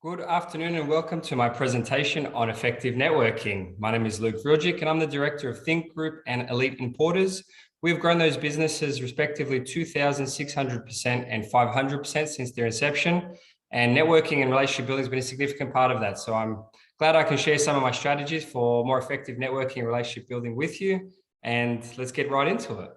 Good afternoon and welcome to my presentation on effective networking. My name is Luke Vriljic and I'm the director of Think Group and Elite Importers. We've grown those businesses respectively 2,600% and 500% since their inception. And networking and relationship building has been a significant part of that. So I'm glad I can share some of my strategies for more effective networking and relationship building with you. And let's get right into it.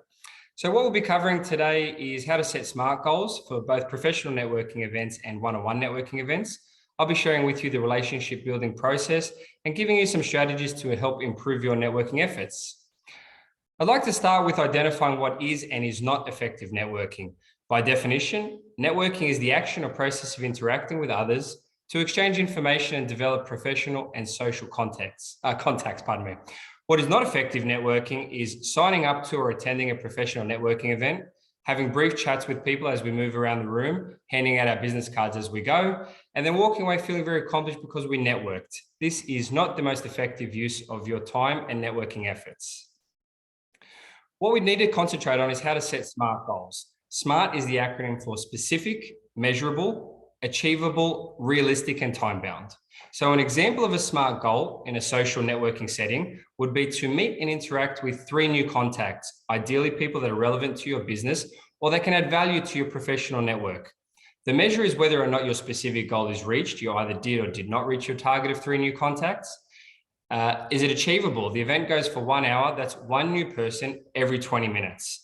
So what we'll be covering today is how to set SMART goals for both professional networking events and one-on-one networking events. I'll be sharing with you the relationship building process and giving you some strategies to help improve your networking efforts. I'd like to start with identifying what is and is not effective networking. By definition, networking is the action or process of interacting with others to exchange information and develop professional and social contacts. What is not effective networking is signing up to or attending a professional networking event, having brief chats with people as we move around the room, handing out our business cards as we go, and then walking away feeling very accomplished because we networked. This is not the most effective use of your time and networking efforts. What we need to concentrate on is how to set SMART goals. SMART is the acronym for specific, measurable, achievable, realistic, and time-bound. So an example of a SMART goal in a social networking setting would be to meet and interact with 3 new contacts, ideally people that are relevant to your business or that can add value to your professional network. The measure is whether or not your specific goal is reached. You either did or did not reach your target of 3 new contacts. Is it achievable? The event goes for 1 hour. That's 1 new person every 20 minutes.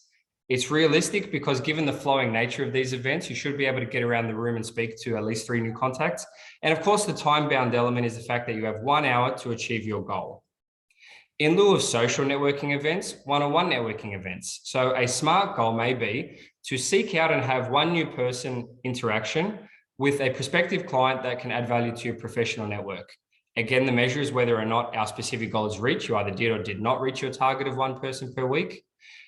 It's realistic because given the flowing nature of these events, you should be able to get around the room and speak to at least 3 new contacts. And of course, the time-bound element is the fact that you have 1 hour to achieve your goal. In lieu of social networking events, one-on-one networking events. So a SMART goal may be to seek out and have 1 new person interaction with a prospective client that can add value to your professional network. Again, the measure is whether or not our specific goal is reached. You either did or did not reach your target of 1 person per week.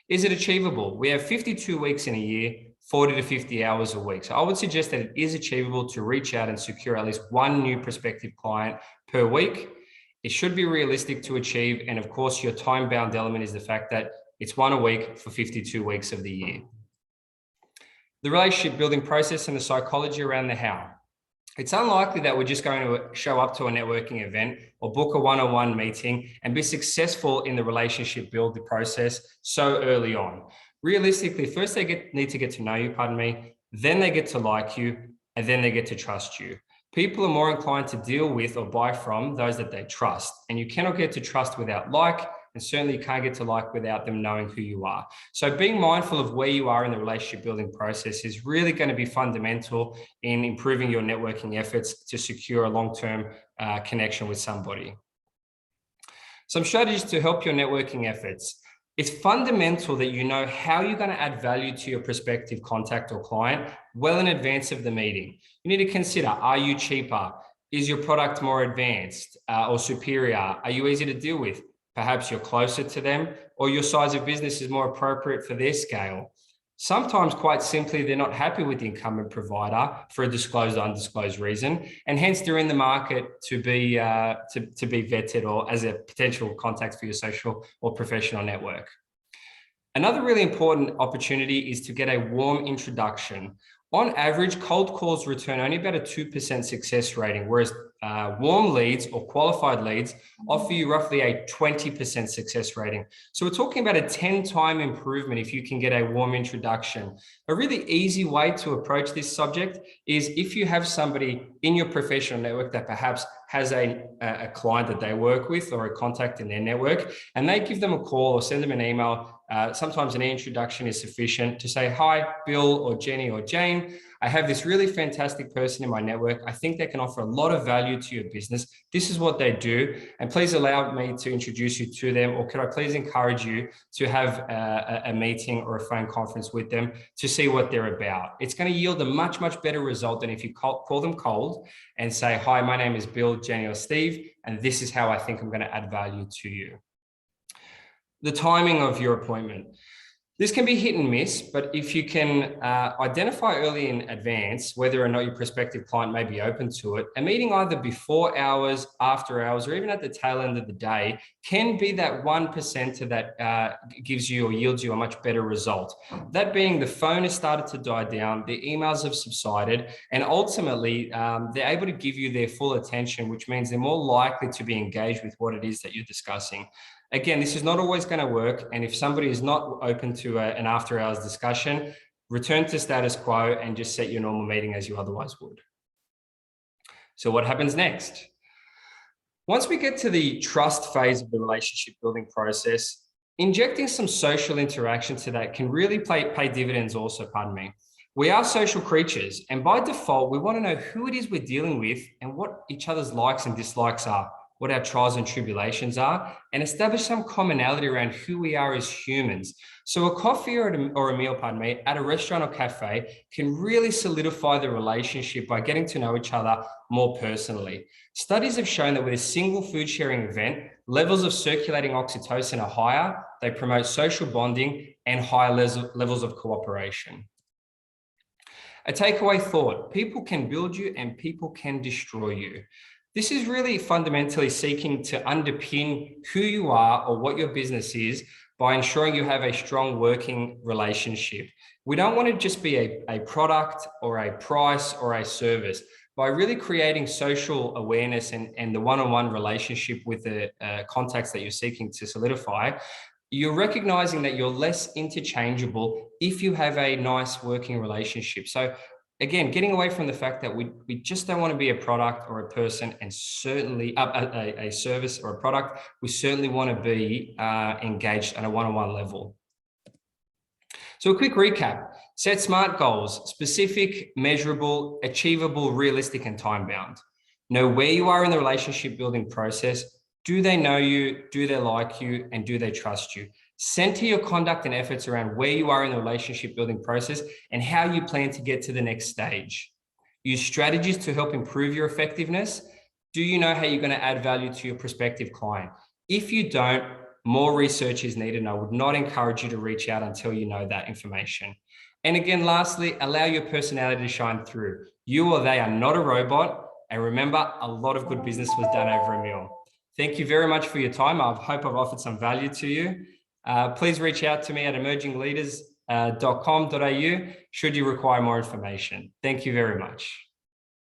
Is it achievable? We have 52 weeks in a year, 40 to 50 hours a week. So I would suggest that it is achievable to reach out and secure at least 1 new prospective client per week. It should be realistic to achieve. And of course, your time-bound element is the fact that it's 1 a week for 52 weeks of the year. The relationship building process and the psychology around the how. It's unlikely that we're just going to show up to a networking event or book a one-on-one meeting and be successful in the relationship build process so early on. Realistically, first they need to get to know you, then they get to like you, and then they get to trust you. People are more inclined to deal with or buy from those that they trust, and you cannot get to trust without like, and certainly you can't get to like without them knowing who you are. So being mindful of where you are in the relationship building process is really going to be fundamental in improving your networking efforts to secure a long-term connection with somebody. Some strategies to help your networking efforts. It's fundamental that you know how you're going to add value to your prospective contact or client well in advance of the meeting. You need to consider, are you cheaper? Is your product more advanced or superior? Are you easy to deal with? Perhaps you're closer to them, or your size of business is more appropriate for their scale. Sometimes, quite simply, they're not happy with the incumbent provider for a disclosed or undisclosed reason, and hence they're in the market to be vetted or as a potential contact for your social or professional network. Another really important opportunity is to get a warm introduction. On average, cold calls return only about a 2% success rating, whereas warm leads or qualified leads offer you roughly a 20% success rating. So we're talking about a 10-time improvement if you can get a warm introduction. A really easy way to approach this subject is if you have somebody in your professional network that perhaps has a client that they work with or a contact in their network, and they give them a call or send them an email. Sometimes an introduction is sufficient to say, hi, Bill or Jenny or Jane. I have this really fantastic person in my network. I think they can offer a lot of value to your business. This is what they do. And please allow me to introduce you to them. Or could I please encourage you to have a meeting or a phone conference with them to see what they're about? It's going to yield a much, much better result than if you call them cold and say, hi, my name is Bill, Jenny, or Steve, and this is how I think I'm going to add value to you. The timing of your appointment. This can be hit and miss, but if you can identify early in advance whether or not your prospective client may be open to it, a meeting either before hours, after hours, or even at the tail end of the day can be that 1% that gives you or yields you a much better result. That being, the phone has started to die down, the emails have subsided, and ultimately they're able to give you their full attention, which means they're more likely to be engaged with what it is that you're discussing. Again, this is not always going to work. And if somebody is not open to an after hours discussion, return to status quo and just set your normal meeting as you otherwise would. So what happens next? Once we get to the trust phase of the relationship building process, injecting some social interaction to that can really pay dividends also, pardon me. We are social creatures, and by default, we want to know who it is we're dealing with and what each other's likes and dislikes are, what our trials and tribulations are, and establish some commonality around who we are as humans. So a coffee or a meal, pardon me, at a restaurant or cafe can really solidify the relationship by getting to know each other more personally. Studies have shown that with a single food sharing event, levels of circulating oxytocin are higher, they promote social bonding and higher levels of cooperation. A takeaway thought: people can build you and people can destroy you. This is really fundamentally seeking to underpin who you are or what your business is by ensuring you have a strong working relationship. We don't want to just be a product or a price or a service. By really creating social awareness and the one-on-one relationship with the contacts that you're seeking to solidify, you're recognizing that you're less interchangeable if you have a nice working relationship. So again, getting away from the fact that we just don't want to be a product or a person, and certainly a service or a product. We certainly want to be engaged on a one-on-one level. So a quick recap: set SMART goals: specific, measurable, achievable, realistic, and time-bound. Know where you are in the relationship building process. Do they know you? Do they like you? And do they trust you? Center your conduct and efforts around where you are in the relationship building process and how you plan to get to the next stage. Use strategies to help improve your effectiveness. Do you know how you're going to add value to your prospective client? If you don't, more research is needed, and I would not encourage you to reach out until you know that information. And again, lastly, allow your personality to shine through. You or they are not a robot. And remember, a lot of good business was done over a meal. Thank you very much for your time. I hope I've offered some value to you. Please reach out to me at emergingleaders.com.au should you require more information. Thank you very much.